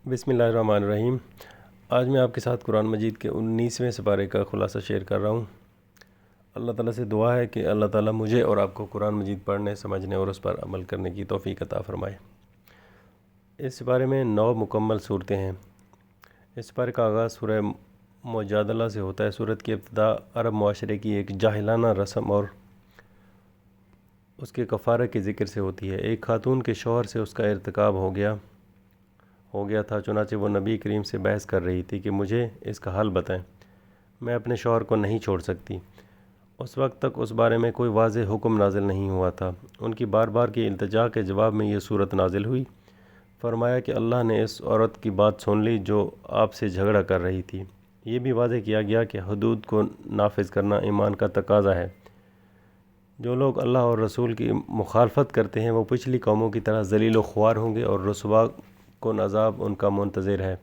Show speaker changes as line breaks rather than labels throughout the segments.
بسم اللہ الرحمن الرحیم۔ آج میں آپ کے ساتھ قرآن مجید کے 19ویں سپارے کا خلاصہ شیئر کر رہا ہوں۔ اللہ تعالیٰ سے دعا ہے کہ اللہ تعالیٰ مجھے اور آپ کو قرآن مجید پڑھنے، سمجھنے اور اس پر عمل کرنے کی توفیق عطا فرمائے۔ اس سپارے میں 9 مکمل صورتیں ہیں۔ اس سپارے کا آغاز سورہ مجادلہ سے ہوتا ہے۔ سورت کی ابتدا عرب معاشرے کی ایک جاہلانہ رسم اور اس کے کفارہ کے ذکر سے ہوتی ہے۔ ایک خاتون کے شوہر سے اس کا ارتکاب ہو گیا تھا، چنانچہ وہ نبی کریم سے بحث کر رہی تھی کہ مجھے اس کا حل بتائیں، میں اپنے شوہر کو نہیں چھوڑ سکتی۔ اس وقت تک اس بارے میں کوئی واضح حکم نازل نہیں ہوا تھا۔ ان کی بار بار کی التجا کے جواب میں یہ صورت نازل ہوئی۔ فرمایا کہ اللہ نے اس عورت کی بات سن لی جو آپ سے جھگڑا کر رہی تھی۔ یہ بھی واضح کیا گیا کہ حدود کو نافذ کرنا ایمان کا تقاضا ہے۔ جو لوگ اللہ اور رسول کی مخالفت کرتے ہیں وہ پچھلی قوموں کی طرح ذلیل و خوار ہوں گے اور رسوا کن عذاب ان کا منتظر ہے۔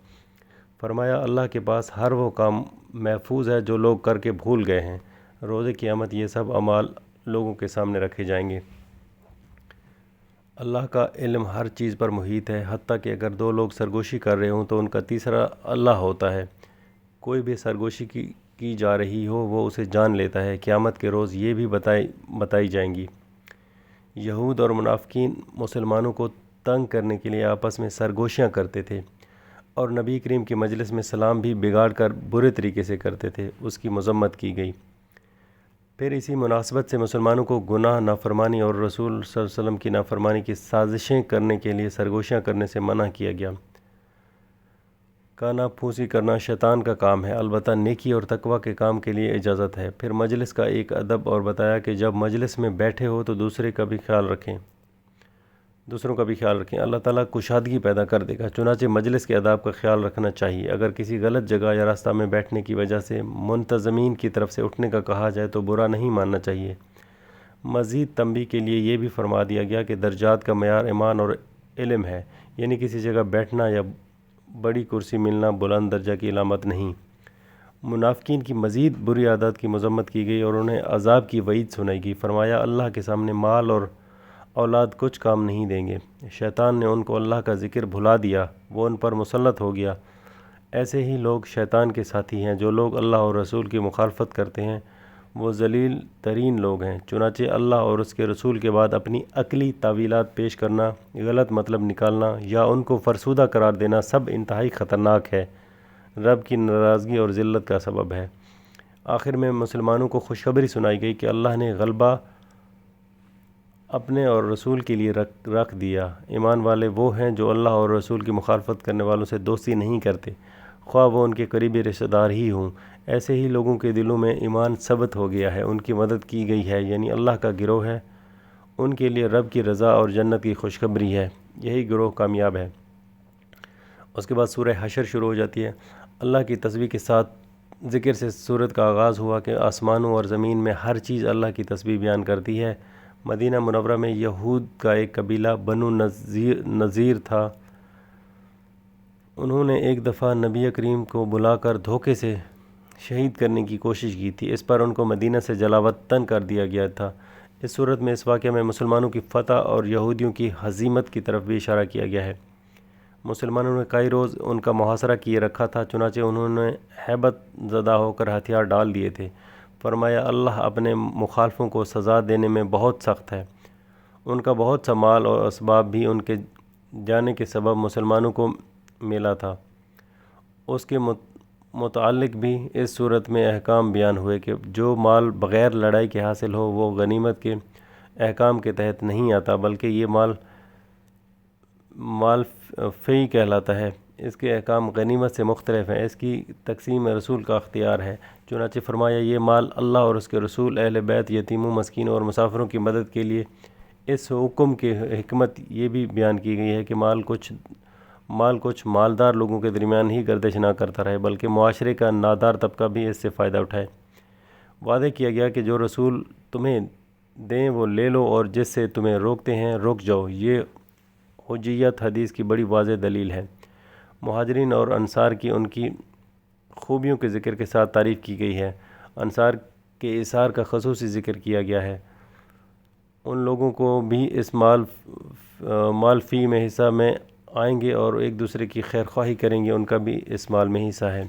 فرمایا اللہ کے پاس ہر وہ کام محفوظ ہے جو لوگ کر کے بھول گئے ہیں۔ روز قیامت یہ سب اعمال لوگوں کے سامنے رکھے جائیں گے۔ اللہ کا علم ہر چیز پر محیط ہے، حتیٰ کہ اگر 2 لوگ سرگوشی کر رہے ہوں تو ان کا تیسرا اللہ ہوتا ہے۔ کوئی بھی سرگوشی کی جا رہی ہو وہ اسے جان لیتا ہے۔ قیامت کے روز یہ بھی بتائی جائیں گی۔ یہود اور منافقین مسلمانوں کو تنگ کرنے کے لیے آپس میں سرگوشیاں کرتے تھے اور نبی کریم کی مجلس میں سلام بھی بگاڑ کر برے طریقے سے کرتے تھے۔ اس کی مذمت کی گئی۔ پھر اسی مناسبت سے مسلمانوں کو گناہ، نافرمانی اور رسول صلی اللہ علیہ وسلم کی نافرمانی کی سازشیں کرنے کے لیے سرگوشیاں کرنے سے منع کیا گیا۔ کانا پھوسی کرنا شیطان کا کام ہے، البتہ نیکی اور تقوی کے کام کے لیے اجازت ہے۔ پھر مجلس کا ایک ادب اور بتایا کہ جب مجلس میں بیٹھے ہو تو دوسروں کا بھی خیال رکھیں۔ اللہ تعالیٰ کشادگی پیدا کر دے گا، چنانچہ مجلس کے آداب کا خیال رکھنا چاہیے۔ اگر کسی غلط جگہ یا راستہ میں بیٹھنے کی وجہ سے منتظمین کی طرف سے اٹھنے کا کہا جائے تو برا نہیں ماننا چاہیے۔ مزید تنبیہ کے لیے یہ بھی فرما دیا گیا کہ درجات کا معیار ایمان اور علم ہے، یعنی کسی جگہ بیٹھنا یا بڑی کرسی ملنا بلند درجہ کی علامت نہیں۔ منافقین کی مزید بری عادات کی مذمت کی گئی اور انہیں عذاب کی وعید سنائی گئی۔ فرمایا اللہ کے سامنے مال اور اولاد کچھ کام نہیں دیں گے۔ شیطان نے ان کو اللہ کا ذکر بھلا دیا، وہ ان پر مسلط ہو گیا۔ ایسے ہی لوگ شیطان کے ساتھی ہیں۔ جو لوگ اللہ اور رسول کی مخالفت کرتے ہیں وہ ذلیل ترین لوگ ہیں۔ چنانچہ اللہ اور اس کے رسول کے بعد اپنی عقلی تاویلات پیش کرنا، غلط مطلب نکالنا یا ان کو فرسودہ قرار دینا سب انتہائی خطرناک ہے، رب کی ناراضگی اور ذلت کا سبب ہے۔ آخر میں مسلمانوں کو خوشخبری سنائی گئی کہ اللہ نے غلبہ اپنے اور رسول کے لیے رکھ دیا۔ ایمان والے وہ ہیں جو اللہ اور رسول کی مخالفت کرنے والوں سے دوستی نہیں کرتے، خواہ وہ ان کے قریبی رشتہ دار ہی ہوں۔ ایسے ہی لوگوں کے دلوں میں ایمان ثبت ہو گیا ہے، ان کی مدد کی گئی ہے، یعنی اللہ کا گروہ ہے۔ ان کے لیے رب کی رضا اور جنت کی خوشخبری ہے، یہی گروہ کامیاب ہے۔ اس کے بعد سورہ حشر شروع ہو جاتی ہے۔ اللہ کی تسبیح کے ساتھ ذکر سے سورت کا آغاز ہوا کہ آسمانوں اور زمین میں ہر چیز اللہ کی تسبیح بیان کرتی ہے۔ مدینہ منورہ میں یہود کا ایک قبیلہ بنو نذیر تھا۔ انہوں نے ایک دفعہ نبی کریم کو بلا کر دھوکے سے شہید کرنے کی کوشش کی تھی۔ اس پر ان کو مدینہ سے جلاوطن کر دیا گیا تھا۔ اس صورت میں اس واقعہ میں مسلمانوں کی فتح اور یہودیوں کی ہزیمت کی طرف بھی اشارہ کیا گیا ہے۔ مسلمانوں نے کئی روز ان کا محاصرہ کیے رکھا تھا، چنانچہ انہوں نے ہیبت زدہ ہو کر ہتھیار ڈال دیے تھے۔ فرمایا اللہ اپنے مخالفوں کو سزا دینے میں بہت سخت ہے۔ ان کا بہت سا مال اور اسباب بھی ان کے جانے کے سبب مسلمانوں کو ملا تھا۔ اس کے متعلق بھی اس صورت میں احکام بیان ہوئے کہ جو مال بغیر لڑائی کے حاصل ہو وہ غنیمت کے احکام کے تحت نہیں آتا، بلکہ یہ مال فی کہلاتا ہے۔ اس کے احکام غنیمت سے مختلف ہیں، اس کی تقسیم رسول کا اختیار ہے۔ چنانچہ فرمایا یہ مال اللہ اور اس کے رسول، اہل بیت، یتیموں، مسکینوں اور مسافروں کی مدد کے لیے۔ اس حکم کی حکمت یہ بھی بیان کی گئی ہے کہ مال کچھ مالدار لوگوں کے درمیان ہی گردش نہ کرتا رہے، بلکہ معاشرے کا نادار طبقہ بھی اس سے فائدہ اٹھائے۔ وعدہ کیا گیا کہ جو رسول تمہیں دیں وہ لے لو اور جس سے تمہیں روکتے ہیں رک جاؤ۔ یہ حجیت حدیث کی بڑی واضح دلیل ہے۔ مہاجرین اور انصار کی ان کی خوبیوں کے ذکر کے ساتھ تعریف کی گئی ہے۔ انصار کے ایثار کا خصوصی ذکر کیا گیا ہے۔ ان لوگوں کو بھی اس مال فی میں حصہ میں آئیں گے اور ایک دوسرے کی خیر خواہی کریں گے، ان کا بھی اس مال میں حصہ ہے۔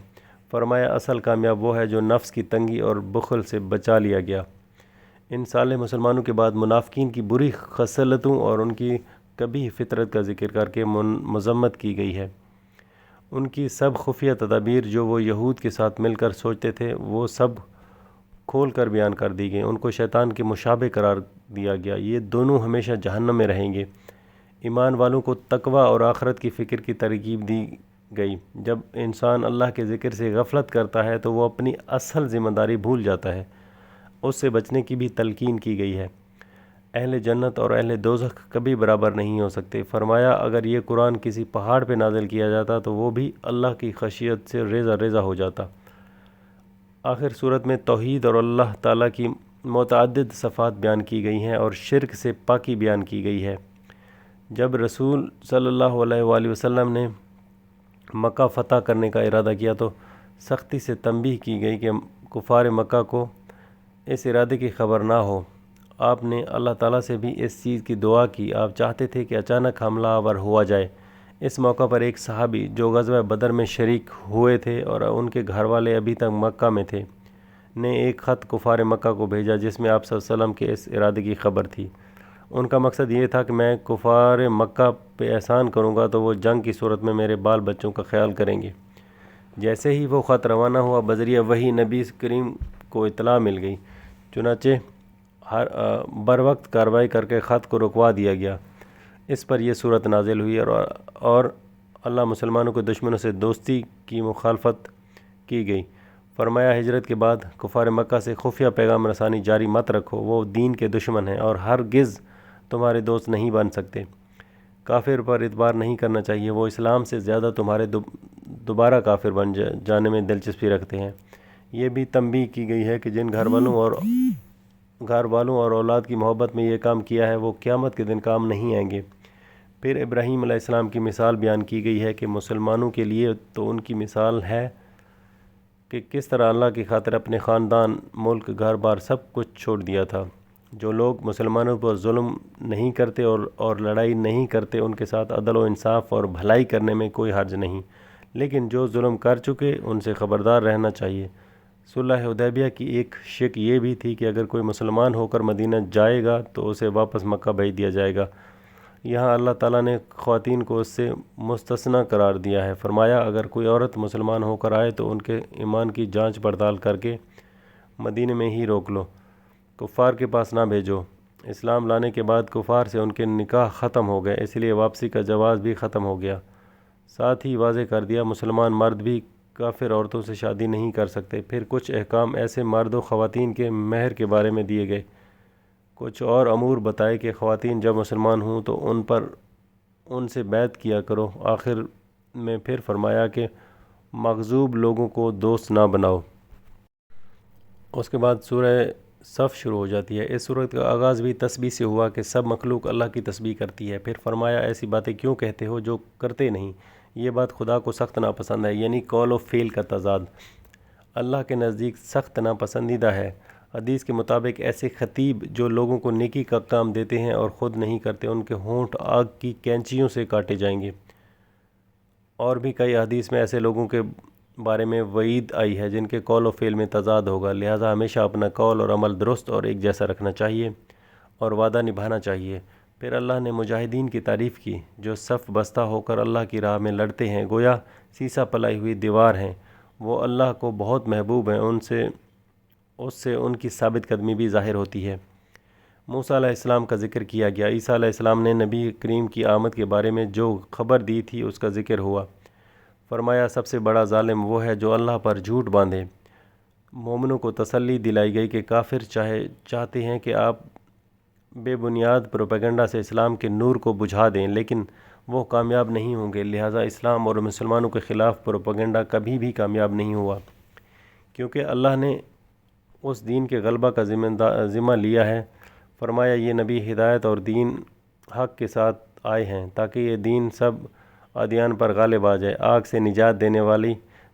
فرمایا اصل کامیاب وہ ہے جو نفس کی تنگی اور بخل سے بچا لیا گیا۔ ان صالح مسلمانوں کے بعد منافقین کی بری خصلتوں اور ان کی قبیح فطرت کا ذکر کر کے مذمت کی گئی ہے۔ ان کی سب خفیہ تدابیر جو وہ یہود کے ساتھ مل کر سوچتے تھے وہ سب کھول کر بیان کر دی گئی۔ ان کو شیطان کے مشابہ قرار دیا گیا، یہ دونوں ہمیشہ جہنم میں رہیں گے۔ ایمان والوں کو تقوی اور آخرت کی فکر کی ترغیب دی گئی۔ جب انسان اللہ کے ذکر سے غفلت کرتا ہے تو وہ اپنی اصل ذمہ داری بھول جاتا ہے، اس سے بچنے کی بھی تلقین کی گئی ہے۔ اہل جنت اور اہل دوزخ کبھی برابر نہیں ہو سکتے۔ فرمایا اگر یہ قرآن کسی پہاڑ پہ نازل کیا جاتا تو وہ بھی اللہ کی خشیت سے ریزہ ریزہ ہو جاتا۔ آخر صورت میں توحید اور اللہ تعالیٰ کی متعدد صفات بیان کی گئی ہیں اور شرک سے پاکی بیان کی گئی ہے۔ جب رسول صلی اللہ علیہ وآلہ وسلم نے مکہ فتح کرنے کا ارادہ کیا تو سختی سے تنبیہ کی گئی کہ کفار مکہ کو اس ارادے کی خبر نہ ہو۔ آپ نے اللہ تعالیٰ سے بھی اس چیز کی دعا کی۔ آپ چاہتے تھے کہ اچانک حملہ آور ہوا جائے۔ اس موقع پر ایک صحابی جو غزوہ بدر میں شریک ہوئے تھے اور ان کے گھر والے ابھی تک مکہ میں تھے، نے ایک خط کفار مکہ کو بھیجا جس میں آپ صلی اللہ علیہ وسلم کے اس ارادے کی خبر تھی۔ ان کا مقصد یہ تھا کہ میں کفار مکہ پہ احسان کروں گا تو وہ جنگ کی صورت میں میرے بال بچوں کا خیال کریں گے۔ جیسے ہی وہ خط روانہ ہوا بذریعہ وحی نبی کریم کو اطلاع مل گئی، چنانچہ بر وقت کارروائی کر کے خط کو رکوا دیا گیا۔ اس پر یہ صورت نازل ہوئی اور اللہ مسلمانوں کے دشمنوں سے دوستی کی مخالفت کی گئی۔ فرمایا ہجرت کے بعد کفار مکہ سے خفیہ پیغام رسانی جاری مت رکھو، وہ دین کے دشمن ہیں اور ہرگز تمہارے دوست نہیں بن سکتے۔ کافر پر اعتبار نہیں کرنا چاہیے، وہ اسلام سے زیادہ تمہارے دوبارہ کافر بن جانے میں دلچسپی رکھتے ہیں۔ یہ بھی تنبیہ کی گئی ہے کہ جن گھر والوں اور اولاد کی محبت میں یہ کام کیا ہے وہ قیامت کے دن کام نہیں آئیں گے۔ پھر ابراہیم علیہ السلام کی مثال بیان کی گئی ہے کہ مسلمانوں کے لیے تو ان کی مثال ہے کہ کس طرح اللہ کی خاطر اپنے خاندان، ملک، گھر بار سب کچھ چھوڑ دیا تھا۔ جو لوگ مسلمانوں پر ظلم نہیں کرتے اور لڑائی نہیں کرتے ان کے ساتھ عدل و انصاف اور بھلائی کرنے میں کوئی حرج نہیں، لیکن جو ظلم کر چکے ان سے خبردار رہنا چاہیے۔ صلح حدیبیہ کی ایک شک یہ بھی تھی کہ اگر کوئی مسلمان ہو کر مدینہ جائے گا تو اسے واپس مکہ بھیج دیا جائے گا۔ یہاں اللہ تعالیٰ نے خواتین کو اس سے مستثنیٰ قرار دیا ہے۔ فرمایا اگر کوئی عورت مسلمان ہو کر آئے تو ان کے ایمان کی جانچ پڑتال کر کے مدینے میں ہی روک لو، کفار کے پاس نہ بھیجو۔ اسلام لانے کے بعد کفار سے ان کے نکاح ختم ہو گئے، اس لیے واپسی کا جواز بھی ختم ہو گیا۔ ساتھ ہی واضح کر دیا مسلمان مرد بھی کافر عورتوں سے شادی نہیں کر سکتے۔ پھر کچھ احکام ایسے مرد و خواتین کے مہر کے بارے میں دیے گئے۔ کچھ اور امور بتائے کہ خواتین جب مسلمان ہوں تو ان سے بیعت کیا کرو۔ آخر میں پھر فرمایا کہ مغضوب لوگوں کو دوست نہ بناؤ۔ اس کے بعد سورہ صف شروع ہو جاتی ہے۔ اس سورت کا آغاز بھی تسبیح سے ہوا کہ سب مخلوق اللہ کی تسبیح کرتی ہے۔ پھر فرمایا ایسی باتیں کیوں کہتے ہو جو کرتے نہیں، یہ بات خدا کو سخت ناپسند ہے، یعنی قول و فعل کا تضاد اللہ کے نزدیک سخت ناپسندیدہ ہے۔ حدیث کے مطابق ایسے خطیب جو لوگوں کو نیکی کا کام دیتے ہیں اور خود نہیں کرتے، ان کے ہونٹ آگ کی کینچیوں سے کاٹے جائیں گے۔ اور بھی کئی حدیث میں ایسے لوگوں کے بارے میں وعید آئی ہے جن کے قول و فعل میں تضاد ہوگا، لہٰذا ہمیشہ اپنا قول اور عمل درست اور ایک جیسا رکھنا چاہیے اور وعدہ نبھانا چاہیے۔ پھر اللہ نے مجاہدین کی تعریف کی جو صف بستہ ہو کر اللہ کی راہ میں لڑتے ہیں، گویا سیسا پلائی ہوئی دیوار ہیں۔ وہ اللہ کو بہت محبوب ہیں، اس سے ان کی ثابت قدمی بھی ظاہر ہوتی ہے۔ موسیٰ علیہ السلام کا ذکر کیا گیا۔ عیسیٰ علیہ السلام نے نبی کریم کی آمد کے بارے میں جو خبر دی تھی اس کا ذکر ہوا۔ فرمایا سب سے بڑا ظالم وہ ہے جو اللہ پر جھوٹ باندھے۔ مومنوں کو تسلی دلائی گئی کہ کافر چاہتے ہیں کہ آپ بے بنیاد پروپیگنڈا سے اسلام کے نور کو بجھا دیں، لیکن وہ کامیاب نہیں ہوں گے، لہٰذا اسلام اور مسلمانوں کے خلاف پروپیگنڈا کبھی بھی کامیاب نہیں ہوا، کیونکہ اللہ نے اس دین کے غلبہ کا ذمہ لیا ہے۔ فرمایا یہ نبی ہدایت اور دین حق کے ساتھ آئے ہیں تاکہ یہ دین سب ادیان پر غالب آ جائے۔ آگ سے نجات دینے والی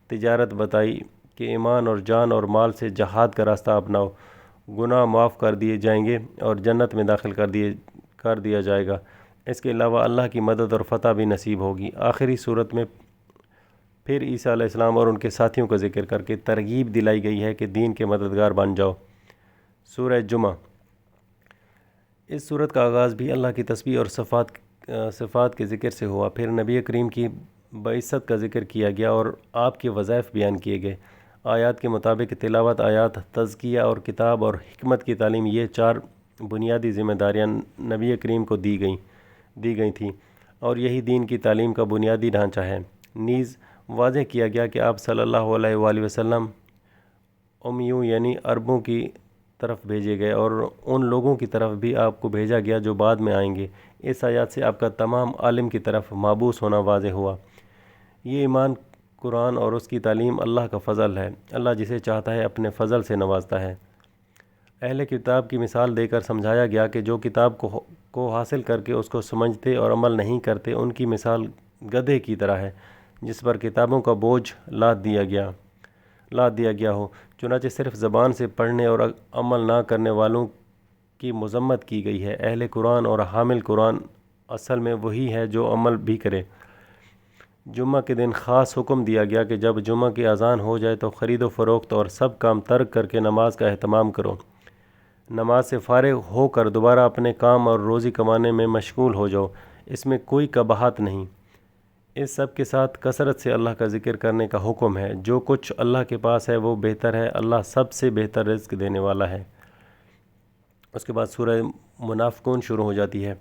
تجارت بتائی کہ ایمان اور جان اور مال سے جہاد کا راستہ اپناؤ، گناہ معاف کر دیے جائیں گے اور جنت میں داخل کر دیا جائے گا۔ اس کے علاوہ اللہ کی مدد اور فتح بھی نصیب ہوگی۔ آخری صورت میں پھر عیسیٰ علیہ السلام اور ان کے ساتھیوں کا ذکر کر کے ترغیب دلائی گئی ہے کہ دین کے مددگار بن جاؤ۔ سورہ جمعہ۔ اس صورت کا آغاز بھی اللہ کی تسبیح اور صفات کے ذکر سے ہوا، پھر نبی کریم کی بعثت کا ذکر کیا گیا اور آپ کے وظائف بیان کیے گئے۔ آیات کے مطابق تلاوت، آیات، تزکیہ اور کتاب اور حکمت کی تعلیم، یہ 4 بنیادی ذمہ داریاں نبی کریم کو دی گئی تھیں اور یہی دین کی تعلیم کا بنیادی ڈھانچہ ہے۔ نیز واضح کیا گیا کہ آپ صلی اللہ علیہ وآلہ وسلم امیوں یعنی عربوں کی طرف بھیجے گئے اور ان لوگوں کی طرف بھی آپ کو بھیجا گیا جو بعد میں آئیں گے۔ اس آیات سے آپ کا تمام عالم کی طرف مابعوث ہونا واضح ہوا۔ یہ ایمان، قرآن اور اس کی تعلیم اللہ کا فضل ہے۔ اللہ جسے چاہتا ہے اپنے فضل سے نوازتا ہے۔ اہل کتاب کی مثال دے کر سمجھایا گیا کہ جو کتاب کو حاصل کر کے اس کو سمجھتے اور عمل نہیں کرتے، ان کی مثال گدھے کی طرح ہے جس پر کتابوں کا بوجھ لاد دیا گیا ہو۔ چنانچہ صرف زبان سے پڑھنے اور عمل نہ کرنے والوں کی مذمت کی گئی ہے۔ اہل قرآن اور حامل قرآن اصل میں وہی ہے جو عمل بھی کرے۔ جمعہ کے دن خاص حکم دیا گیا کہ جب جمعہ کی اذان ہو جائے تو خرید و فروخت اور سب کام ترک کر کے نماز کا اہتمام کرو۔ نماز سے فارغ ہو کر دوبارہ اپنے کام اور روزی کمانے میں مشغول ہو جاؤ، اس میں کوئی قباحت نہیں۔ اس سب کے ساتھ کثرت سے اللہ کا ذکر کرنے کا حکم ہے۔ جو کچھ اللہ کے پاس ہے وہ بہتر ہے، اللہ سب سے بہتر رزق دینے والا ہے۔ اس کے بعد سورہ منافقون شروع ہو جاتی ہے۔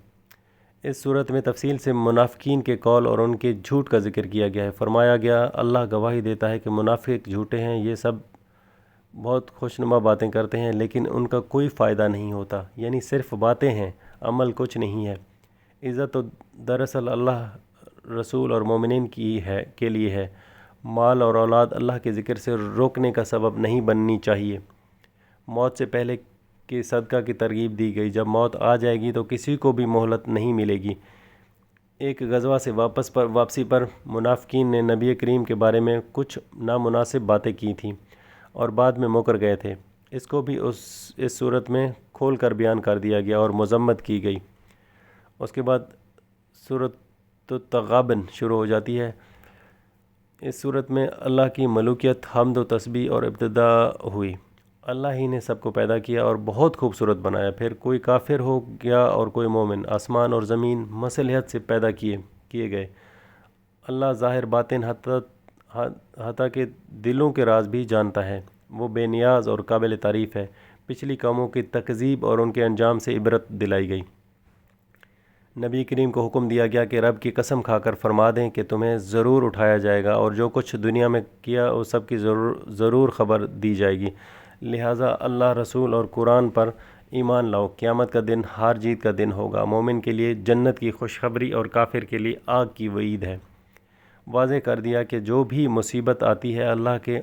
اس صورت میں تفصیل سے منافقین کے قول اور ان کے جھوٹ کا ذکر کیا گیا ہے۔ فرمایا گیا، اللہ گواہی دیتا ہے کہ منافق جھوٹے ہیں، یہ سب بہت خوشنما باتیں کرتے ہیں لیکن ان کا کوئی فائدہ نہیں ہوتا، یعنی صرف باتیں ہیں، عمل کچھ نہیں ہے۔ عزت تو دراصل اللہ، رسول اور مومنین کے لیے ہے۔ مال اور اولاد اللہ کے ذکر سے روکنے کا سبب نہیں بننی چاہیے۔ موت سے پہلے کے صدقہ کی ترغیب دی گئی۔ جب موت آ جائے گی تو کسی کو بھی مہلت نہیں ملے گی۔ ایک غزوہ سے واپسی پر منافقین نے نبی کریم کے بارے میں کچھ نامناسب باتیں کی تھیں اور بعد میں مکر گئے تھے۔ اس کو بھی اس صورت میں کھول کر بیان کر دیا گیا اور مذمت کی گئی۔ اس کے بعد سورۃ التغابن شروع ہو جاتی ہے۔ اس صورت میں اللہ کی ملوکیت، حمد و تسبیح اور ابتدا ہوئی۔ اللہ ہی نے سب کو پیدا کیا اور بہت خوبصورت بنایا، پھر کوئی کافر ہو گیا اور کوئی مومن۔ آسمان اور زمین مصلحت سے پیدا کیے گئے۔ اللہ ظاہر باطن حتیٰ کہ دلوں کے راز بھی جانتا ہے۔ وہ بے نیاز اور قابل تعریف ہے۔ پچھلی قوموں کی تکذیب اور ان کے انجام سے عبرت دلائی گئی۔ نبی کریم کو حکم دیا گیا کہ رب کی قسم کھا کر فرما دیں کہ تمہیں ضرور اٹھایا جائے گا اور جو کچھ دنیا میں کیا اس سب کی ضرور خبر دی جائے گی، لہٰذا اللہ، رسول اور قرآن پر ایمان لاؤ۔ قیامت کا دن ہار جیت کا دن ہوگا۔ مومن کے لیے جنت کی خوشخبری اور کافر کے لیے آگ کی وعید ہے۔ واضح کر دیا کہ جو بھی مصیبت آتی ہے اللہ کے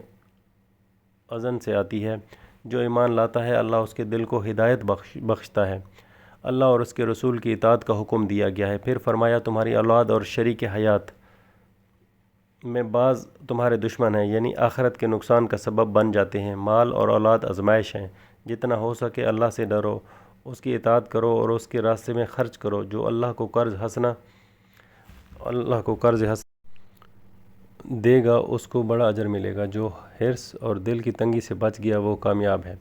اذن سے آتی ہے۔ جو ایمان لاتا ہے اللہ اس کے دل کو ہدایت بخشتا ہے۔ اللہ اور اس کے رسول کی اطاعت کا حکم دیا گیا ہے۔ پھر فرمایا، تمہاری اولاد اور شریک حیات میں بعض تمہارے دشمن ہیں، یعنی آخرت کے نقصان کا سبب بن جاتے ہیں۔ مال اور اولاد آزمائش ہیں، جتنا ہو سکے اللہ سے ڈرو، اس کی اطاعت کرو اور اس کے راستے میں خرچ کرو۔ جو اللہ کو قرض حسنہ دے گا اس کو بڑا اجر ملے گا۔ جو حرص اور دل کی تنگی سے بچ گیا وہ کامیاب ہے۔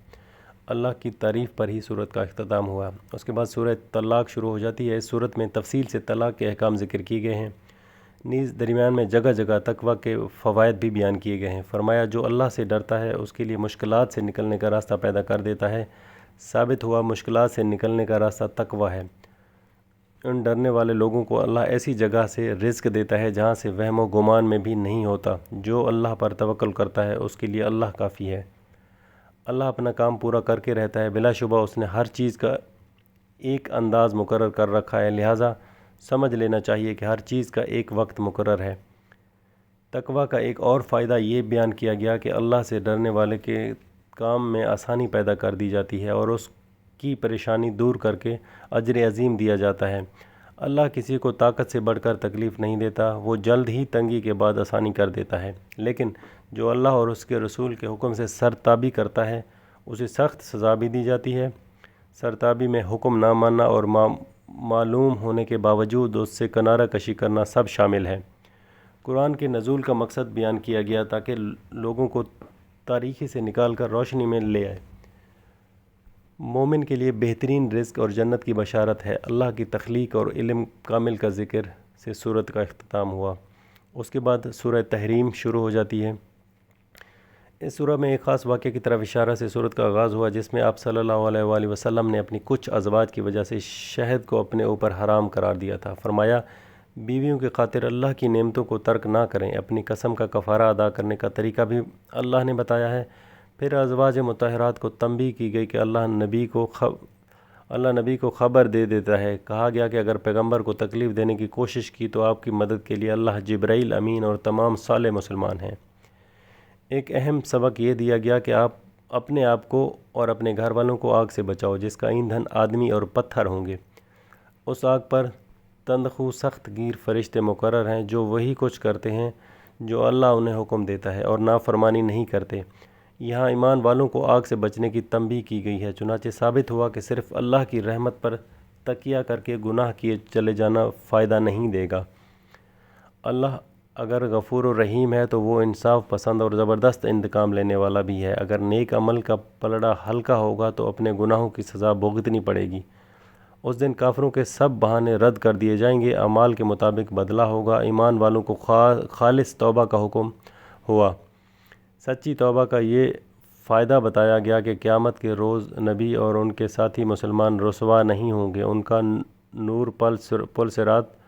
اللہ کی تعریف پر ہی صورت کا اختتام ہوا۔ اس کے بعد سورہ طلاق شروع ہو جاتی ہے۔ اس صورت میں تفصیل سے طلاق کے احکام ذکر کیے گئے ہیں، نیز درمیان میں جگہ جگہ تقویٰ کے فوائد بھی بیان کیے گئے ہیں۔ فرمایا، جو اللہ سے ڈرتا ہے اس کے لیے مشکلات سے نکلنے کا راستہ پیدا کر دیتا ہے۔ ثابت ہوا مشکلات سے نکلنے کا راستہ تقویٰ ہے۔ ان ڈرنے والے لوگوں کو اللہ ایسی جگہ سے رزق دیتا ہے جہاں سے وہم و گمان میں بھی نہیں ہوتا۔ جو اللہ پر توکل کرتا ہے اس کے لیے اللہ کافی ہے۔ اللہ اپنا کام پورا کر کے رہتا ہے۔ بلا شبہ اس نے ہر چیز کا ایک انداز مقرر کر رکھا ہے، لہٰذا سمجھ لینا چاہیے کہ ہر چیز کا ایک وقت مقرر ہے۔ تقویٰ کا ایک اور فائدہ یہ بیان کیا گیا کہ اللہ سے ڈرنے والے کے کام میں آسانی پیدا کر دی جاتی ہے اور اس کی پریشانی دور کر کے اجر عظیم دیا جاتا ہے۔ اللہ کسی کو طاقت سے بڑھ کر تکلیف نہیں دیتا، وہ جلد ہی تنگی کے بعد آسانی کر دیتا ہے، لیکن جو اللہ اور اس کے رسول کے حکم سے سرتابی کرتا ہے اسے سخت سزا بھی دی جاتی ہے۔ سرتابی میں حکم نہ ماننا اور معلوم ہونے کے باوجود اس سے کنارہ کشی کرنا سب شامل ہے۔ قرآن کے نزول کا مقصد بیان کیا گیا تاکہ لوگوں کو تاریکی سے نکال کر روشنی میں لے آئے۔ مومن کے لیے بہترین رزق اور جنت کی بشارت ہے۔ اللہ کی تخلیق اور علم کامل کا ذکر سے سورت کا اختتام ہوا۔ اس کے بعد سورہ تحریم شروع ہو جاتی ہے۔ اس سورہ میں ایک خاص واقعے کی طرف اشارہ سے سورت کا آغاز ہوا، جس میں آپ صلی اللہ علیہ وآلہ وسلم نے اپنی کچھ ازواج کی وجہ سے شہد کو اپنے اوپر حرام قرار دیا تھا۔ فرمایا، بیویوں کی خاطر اللہ کی نعمتوں کو ترک نہ کریں۔ اپنی قسم کا کفارہ ادا کرنے کا طریقہ بھی اللہ نے بتایا ہے۔ پھر ازواج مطہرات کو تنبیہ کی گئی کہ اللہ نبی کو خبر دے دیتا ہے۔ کہا گیا کہ اگر پیغمبر کو تکلیف دینے کی کوشش کی تو آپ کی مدد کے لیے اللہ، جبرائیل امین اور تمام صالح مسلمان ہیں۔ ایک اہم سبق یہ دیا گیا کہ آپ اپنے آپ کو اور اپنے گھر والوں کو آگ سے بچاؤ، جس کا ایندھن آدمی اور پتھر ہوں گے۔ اس آگ پر تندخو سخت گیر فرشتے مقرر ہیں جو وہی کچھ کرتے ہیں جو اللہ انہیں حکم دیتا ہے اور نافرمانی نہیں کرتے۔ یہاں ایمان والوں کو آگ سے بچنے کی تنبیہ کی گئی ہے۔ چنانچہ ثابت ہوا کہ صرف اللہ کی رحمت پر تکیہ کر کے گناہ کیے چلے جانا فائدہ نہیں دے گا۔ اللہ اگر غفور و رحیم ہے تو وہ انصاف پسند اور زبردست انتقام لینے والا بھی ہے۔ اگر نیک عمل کا پلڑا ہلکا ہوگا تو اپنے گناہوں کی سزا بھگتنی پڑے گی۔ اس دن کافروں کے سب بہانے رد کر دیے جائیں گے، اعمال کے مطابق بدلہ ہوگا۔ ایمان والوں کو خالص توبہ کا حکم ہوا۔ سچی توبہ کا یہ فائدہ بتایا گیا کہ قیامت کے روز نبی اور ان کے ساتھی مسلمان رسوا نہیں ہوں گے۔ ان کا نور پل صراط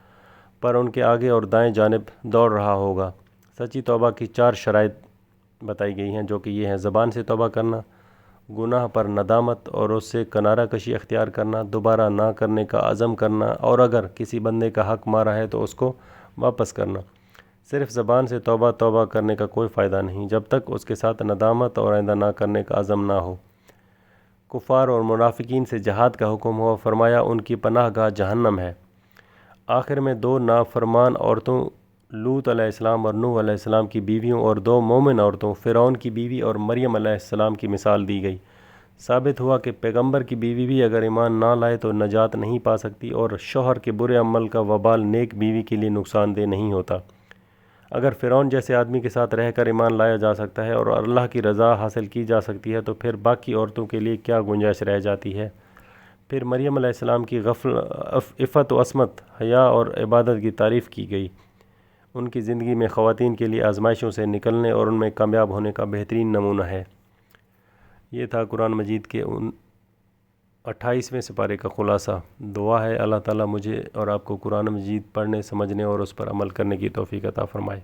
پر ان کے آگے اور دائیں جانب دوڑ رہا ہوگا۔ سچی توبہ کی 4 شرائط بتائی گئی ہیں، جو کہ یہ ہیں: زبان سے توبہ کرنا، گناہ پر ندامت اور اس سے کنارہ کشی اختیار کرنا، دوبارہ نہ کرنے کا عزم کرنا، اور اگر کسی بندے کا حق مارا ہے تو اس کو واپس کرنا۔ صرف زبان سے توبہ کرنے کا کوئی فائدہ نہیں جب تک اس کے ساتھ ندامت اور آئندہ نہ کرنے کا عزم نہ ہو۔ کفار اور منافقین سے جہاد کا حکم ہوا۔ فرمایا، ان کی پناہ گاہ جہنم ہے۔ آخر میں 2 نافرمان عورتوں، لوط علیہ السلام اور نوح علیہ السلام کی بیویوں، اور 2 مومن عورتوں، فرعون کی بیوی اور مریم علیہ السلام کی مثال دی گئی۔ ثابت ہوا کہ پیغمبر کی بیوی بھی اگر ایمان نہ لائے تو نجات نہیں پا سکتی، اور شوہر کے برے عمل کا وبال نیک بیوی کے لیے نقصان دہ نہیں ہوتا۔ اگر فرعون جیسے آدمی کے ساتھ رہ کر ایمان لایا جا سکتا ہے اور اللہ کی رضا حاصل کی جا سکتی ہے تو پھر باقی عورتوں کے لیے کیا گنجائش رہ جاتی ہے؟ پھر مریم علیہ السلام کی عفت و عصمت، حیا اور عبادت کی تعریف کی گئی۔ ان کی زندگی میں خواتین کے لیے آزمائشوں سے نکلنے اور ان میں کامیاب ہونے کا بہترین نمونہ ہے۔ یہ تھا قرآن مجید کے 28ویں سپارے کا خلاصہ۔ دعا ہے اللہ تعالیٰ مجھے اور آپ کو قرآن مجید پڑھنے، سمجھنے اور اس پر عمل کرنے کی توفیق عطا فرمائے۔